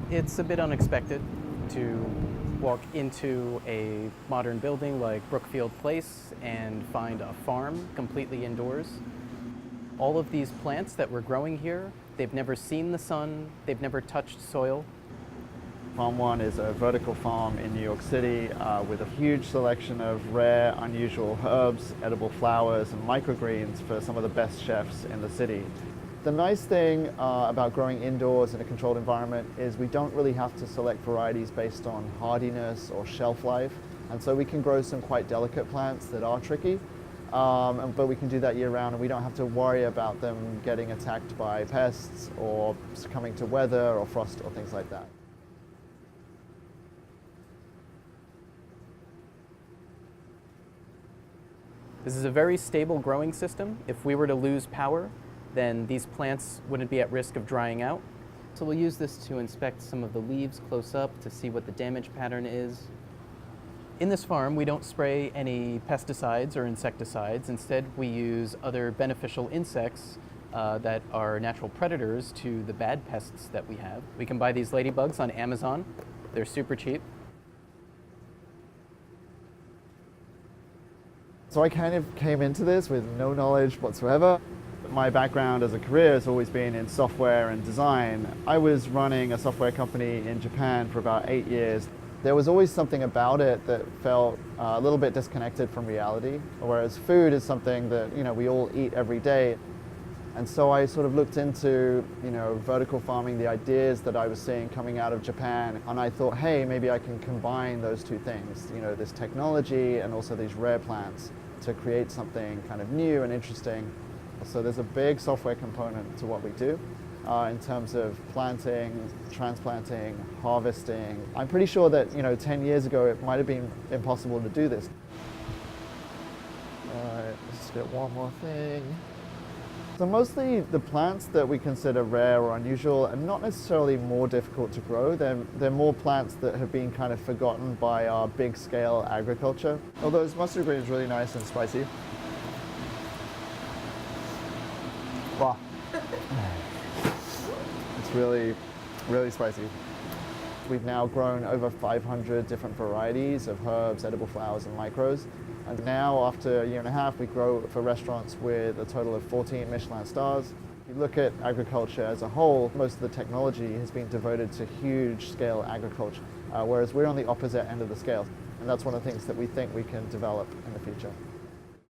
It's a bit unexpected to walk into a modern building like Brookfield Place and find a farm completely indoors. All of these plants that we're growing here, they've never seen the sun, they've never touched soil. Farm.One is a vertical farm in New York City with a huge selection of rare, unusual herbs, edible flowers, and microgreens for some of the best chefs in the city. The nice thing about growing indoors in a controlled environment is we don't really have to select varieties based on hardiness or shelf life, and so we can grow some quite delicate plants that are tricky, but we can do that year round, and we don't have to worry about them getting attacked by pests or succumbing to weather or frost or things like that. This is a very stable growing system. If we were to lose power, then these plants wouldn't be at risk of drying out. So we'll use this to inspect some of the leaves close up to see what the damage pattern is. In this farm, we don't spray any pesticides or insecticides. Instead, we use other beneficial insects that are natural predators to the bad pests that we have. We can buy these ladybugs on Amazon. They're super cheap. So I kind of came into this with no knowledge whatsoever. My background as a career has always been in software and design. I was running a software company in Japan for about 8 years. There was always something about it that felt a little bit disconnected from reality, whereas food is something that we all eat every day. And so I sort of looked into vertical farming, the ideas that I was seeing coming out of Japan, and I thought, hey, maybe I can combine those two things, this technology and also these rare plants to create something kind of new and interesting. So there's a big software component to what we do in terms of planting, transplanting, harvesting. I'm pretty sure that 10 years ago it might have been impossible to do this. All right, let's get one more thing. So mostly the plants that we consider rare or unusual are not necessarily more difficult to grow. They're more plants that have been kind of forgotten by our big scale agriculture. Although this mustard green is really nice and spicy. Wow. It's really, really spicy. We've now grown over 500 different varieties of herbs, edible flowers, and micros. And now, after a year and a half, we grow for restaurants with a total of 14 Michelin stars. If you look at agriculture as a whole, most of the technology has been devoted to huge scale agriculture, whereas we're on the opposite end of the scale. And that's one of the things that we think we can develop in the future.